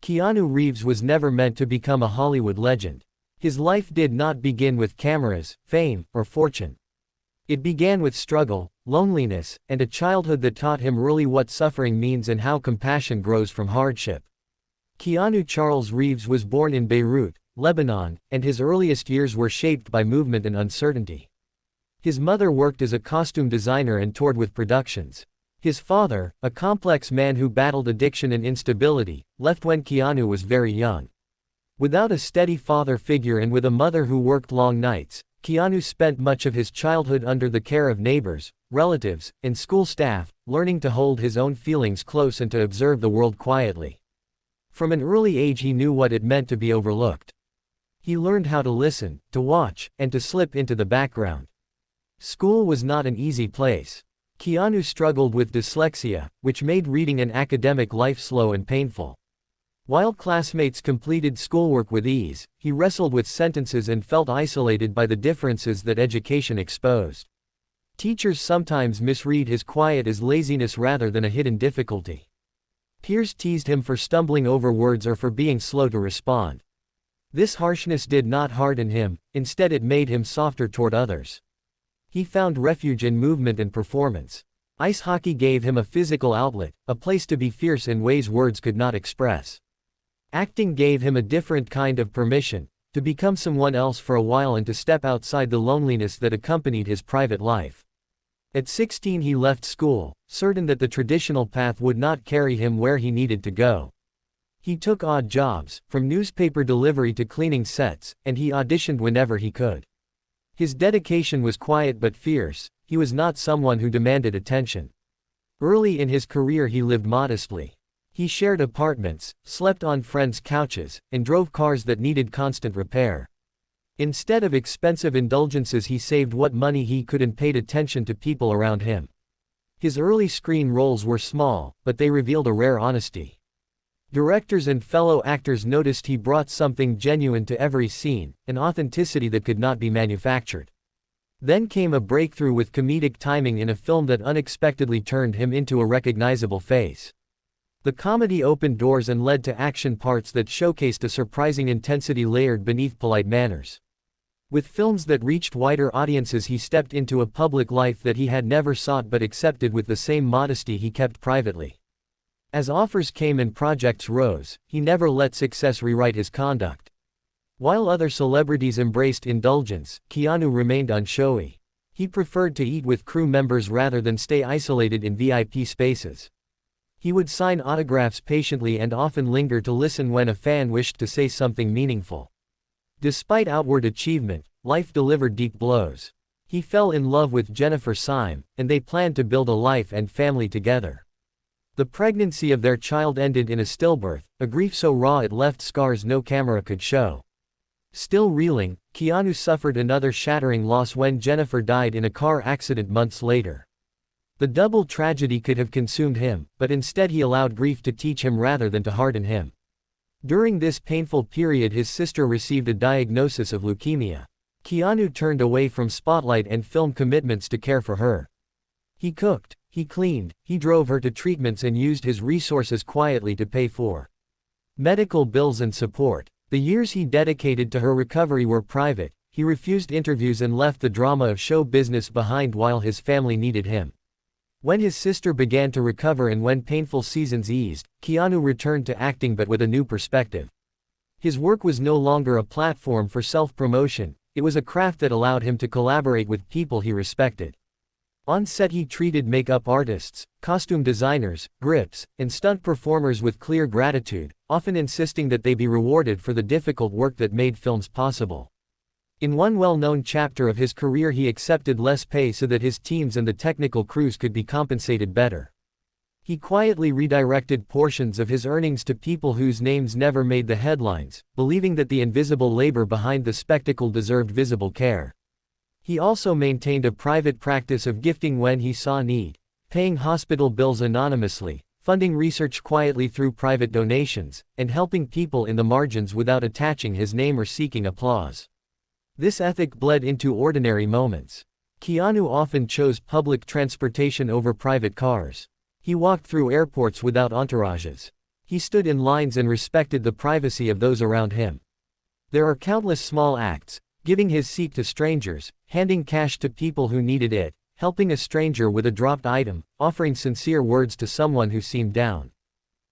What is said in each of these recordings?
Keanu Reeves was never meant to become a Hollywood legend. His life did not begin with cameras, fame, or fortune. It began with struggle, loneliness, and a childhood that taught him early what suffering means and how compassion grows from hardship. Keanu Charles Reeves was born in Beirut, Lebanon, and his earliest years were shaped by movement and uncertainty. His mother worked as a costume designer and toured with productions. His father, a complex man who battled addiction and instability, left when Keanu was very young. Without a steady father figure and with a mother who worked long nights, Keanu spent much of his childhood under the care of neighbors, relatives, and school staff, learning to hold his own feelings close and to observe the world quietly. From an early age he knew what it meant to be overlooked. He learned how to listen, to watch, and to slip into the background. School was not an easy place. Keanu struggled with dyslexia, which made reading and academic life slow and painful. While classmates completed schoolwork with ease, he wrestled with sentences and felt isolated by the differences that education exposed. Teachers sometimes misread his quiet as laziness rather than a hidden difficulty. Peers teased him for stumbling over words or for being slow to respond. This harshness did not harden him, instead it made him softer toward others. He found refuge in movement and performance. Ice hockey gave him a physical outlet, a place to be fierce in ways words could not express. Acting gave him a different kind of permission, to become someone else for a while and to step outside the loneliness that accompanied his private life. At 16 he left school, certain that the traditional path would not carry him where he needed to go. He took odd jobs, from newspaper delivery to cleaning sets, and he auditioned whenever he could. His dedication was quiet but fierce. He was not someone who demanded attention. Early in his career he lived modestly. He shared apartments, slept on friends' couches, and drove cars that needed constant repair. Instead of expensive indulgences he saved what money he could and paid attention to people around him. His early screen roles were small, but they revealed a rare honesty. Directors and fellow actors noticed he brought something genuine to every scene, an authenticity that could not be manufactured. Then came a breakthrough with comedic timing in a film that unexpectedly turned him into a recognizable face. The comedy opened doors and led to action parts that showcased a surprising intensity layered beneath polite manners. With films that reached wider audiences he stepped into a public life that he had never sought but accepted with the same modesty he kept privately. As offers came and projects rose, he never let success rewrite his conduct. While other celebrities embraced indulgence, Keanu remained unshowy. He preferred to eat with crew members rather than stay isolated in VIP spaces. He would sign autographs patiently and often linger to listen when a fan wished to say something meaningful. Despite outward achievement, life delivered deep blows. He fell in love with Jennifer Syme, and they planned to build a life and family together. The pregnancy of their child ended in a stillbirth, a grief so raw it left scars no camera could show. Still reeling, Keanu suffered another shattering loss when Jennifer died in a car accident months later. The double tragedy could have consumed him, but instead he allowed grief to teach him rather than to harden him. During this painful period his sister received a diagnosis of leukemia. Keanu turned away from spotlight and film commitments to care for her. He cooked, he cleaned, he drove her to treatments and used his resources quietly to pay for medical bills and support. The years he dedicated to her recovery were private. He refused interviews and left the drama of show business behind while his family needed him. When his sister began to recover and when painful seasons eased, Keanu returned to acting but with a new perspective. His work was no longer a platform for self-promotion, it was a craft that allowed him to collaborate with people he respected. On set he treated makeup artists, costume designers, grips, and stunt performers with clear gratitude, often insisting that they be rewarded for the difficult work that made films possible. In one well-known chapter of his career he accepted less pay so that his teams and the technical crews could be compensated better. He quietly redirected portions of his earnings to people whose names never made the headlines, believing that the invisible labor behind the spectacle deserved visible care. He also maintained a private practice of gifting when he saw need, paying hospital bills anonymously, funding research quietly through private donations, and helping people in the margins without attaching his name or seeking applause. This ethic bled into ordinary moments. Keanu often chose public transportation over private cars. He walked through airports without entourages. He stood in lines and respected the privacy of those around him. There are countless small acts: giving his seat to strangers, handing cash to people who needed it, helping a stranger with a dropped item, offering sincere words to someone who seemed down.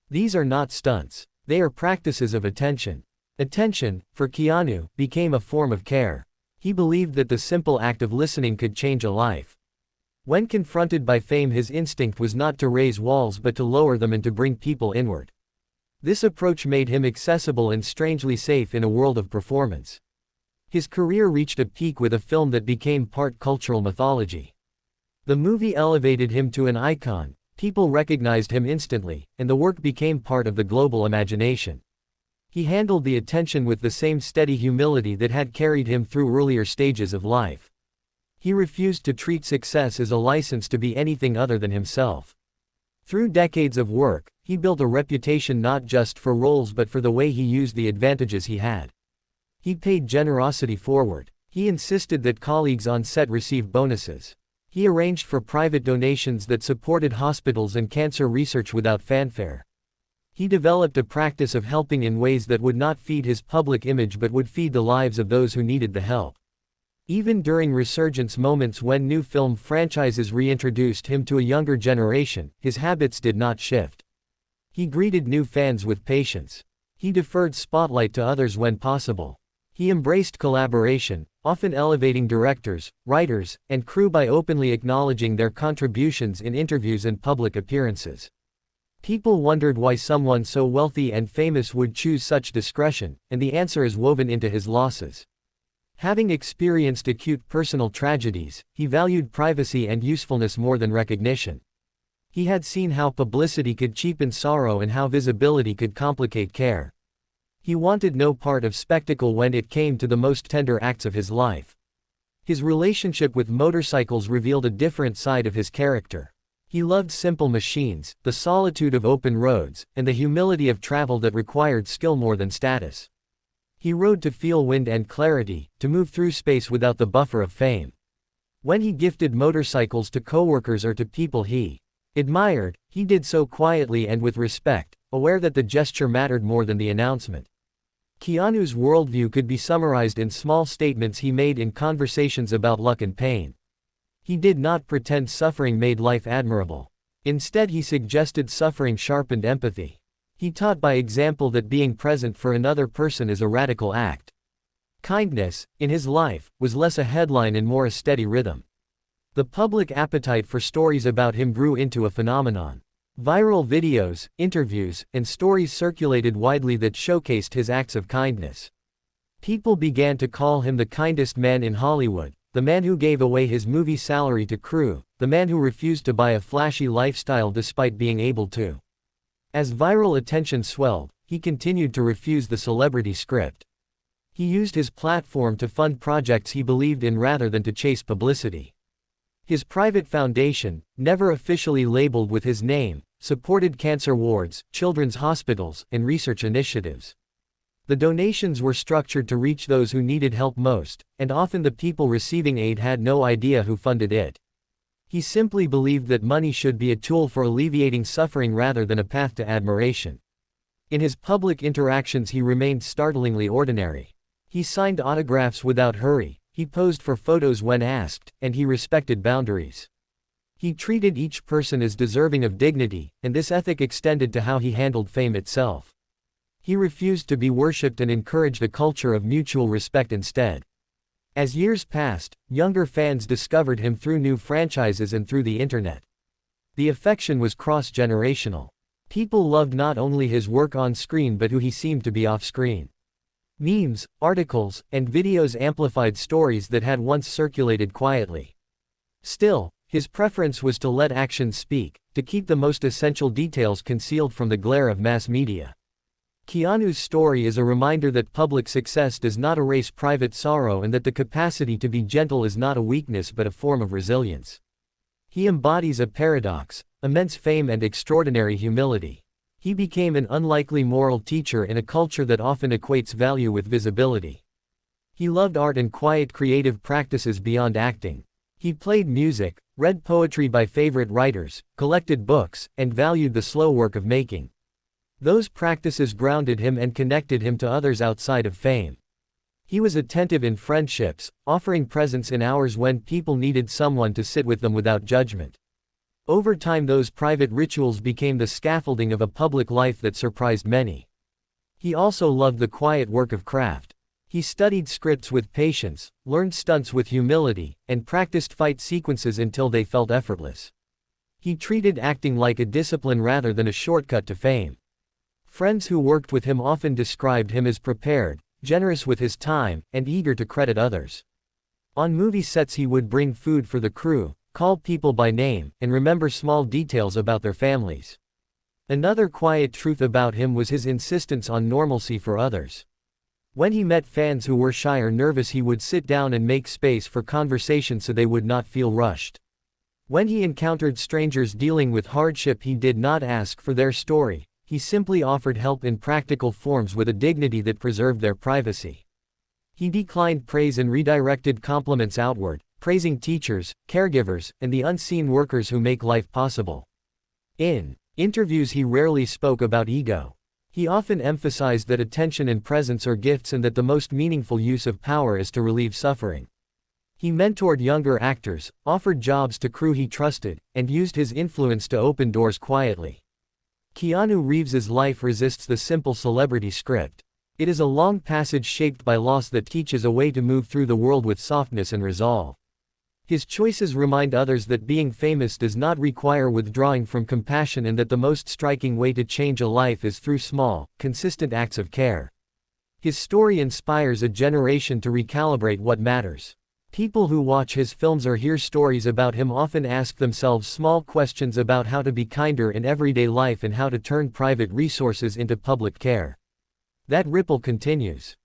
These are not stunts. They are practices of attention. Attention, for Keanu, became a form of care. He believed that the simple act of listening could change a life. When confronted by fame, his instinct was not to raise walls but to lower them and to bring people inward. This approach made him accessible and strangely safe in a world of performance. His career reached a peak with a film that became part cultural mythology. The movie elevated him to an icon, people recognized him instantly, and the work became part of the global imagination. He handled the attention with the same steady humility that had carried him through earlier stages of life. He refused to treat success as a license to be anything other than himself. Through decades of work, he built a reputation not just for roles but for the way he used the advantages he had. He paid generosity forward. He insisted that colleagues on set receive bonuses. He arranged for private donations that supported hospitals and cancer research without fanfare. He developed a practice of helping in ways that would not feed his public image but would feed the lives of those who needed the help. Even during resurgence moments when new film franchises reintroduced him to a younger generation, his habits did not shift. He greeted new fans with patience. He deferred spotlight to others when possible. He embraced collaboration, often elevating directors, writers, and crew by openly acknowledging their contributions in interviews and public appearances. People wondered why someone so wealthy and famous would choose such discretion, and the answer is woven into his losses. Having experienced acute personal tragedies, he valued privacy and usefulness more than recognition. He had seen how publicity could cheapen sorrow and how visibility could complicate care. He wanted no part of spectacle when it came to the most tender acts of his life. His relationship with motorcycles revealed a different side of his character. He loved simple machines, the solitude of open roads, and the humility of travel that required skill more than status. He rode to feel wind and clarity, to move through space without the buffer of fame. When he gifted motorcycles to coworkers or to people he admired, he did so quietly and with respect, aware that the gesture mattered more than the announcement. Keanu's worldview could be summarized in small statements he made in conversations about luck and pain. He did not pretend suffering made life admirable. Instead, he suggested suffering sharpened empathy. He taught by example that being present for another person is a radical act. Kindness, in his life, was less a headline and more a steady rhythm. The public appetite for stories about him grew into a phenomenon. Viral videos, interviews, and stories circulated widely that showcased his acts of kindness. People began to call him the kindest man in Hollywood, the man who gave away his movie salary to crew, the man who refused to buy a flashy lifestyle despite being able to. As viral attention swelled, he continued to refuse the celebrity script. He used his platform to fund projects he believed in rather than to chase publicity. His private foundation, never officially labeled with his name, supported cancer wards, children's hospitals, and research initiatives. The donations were structured to reach those who needed help most, and often the people receiving aid had no idea who funded it. He simply believed that money should be a tool for alleviating suffering rather than a path to admiration. In his public interactions he remained startlingly ordinary. He signed autographs without hurry, he posed for photos when asked, and he respected boundaries. He treated each person as deserving of dignity, and this ethic extended to how he handled fame itself. He refused to be worshipped and encouraged a culture of mutual respect instead. As years passed, younger fans discovered him through new franchises and through the internet. The affection was cross-generational. People loved not only his work on screen but who he seemed to be off-screen. Memes, articles, and videos amplified stories that had once circulated quietly. Still, his preference was to let actions speak, to keep the most essential details concealed from the glare of mass media. Keanu's story is a reminder that public success does not erase private sorrow and that the capacity to be gentle is not a weakness but a form of resilience. He embodies a paradox: immense fame and extraordinary humility. He became an unlikely moral teacher in a culture that often equates value with visibility. He loved art and quiet creative practices beyond acting. He played music, read poetry by favorite writers, collected books, and valued the slow work of making. Those practices grounded him and connected him to others outside of fame. He was attentive in friendships, offering presence in hours when people needed someone to sit with them without judgment. Over time, those private rituals became the scaffolding of a public life that surprised many. He also loved the quiet work of craft. He studied scripts with patience, learned stunts with humility, and practiced fight sequences until they felt effortless. He treated acting like a discipline rather than a shortcut to fame. Friends who worked with him often described him as prepared, generous with his time, and eager to credit others. On movie sets, he would bring food for the crew, call people by name, and remember small details about their families. Another quiet truth about him was his insistence on normalcy for others. When he met fans who were shy or nervous, he would sit down and make space for conversation so they would not feel rushed. When he encountered strangers dealing with hardship, he did not ask for their story. He simply offered help in practical forms with a dignity that preserved their privacy. He declined praise and redirected compliments outward, praising teachers, caregivers, and the unseen workers who make life possible. In interviews, he rarely spoke about ego. He often emphasized that attention and presence are gifts and that the most meaningful use of power is to relieve suffering. He mentored younger actors, offered jobs to crew he trusted, and used his influence to open doors quietly. Keanu Reeves's life resists the simple celebrity script. It is a long passage shaped by loss that teaches a way to move through the world with softness and resolve. His choices remind others that being famous does not require withdrawing from compassion, and that the most striking way to change a life is through small, consistent acts of care. His story inspires a generation to recalibrate what matters. People who watch his films or hear stories about him often ask themselves small questions about how to be kinder in everyday life and how to turn private resources into public care. That ripple continues.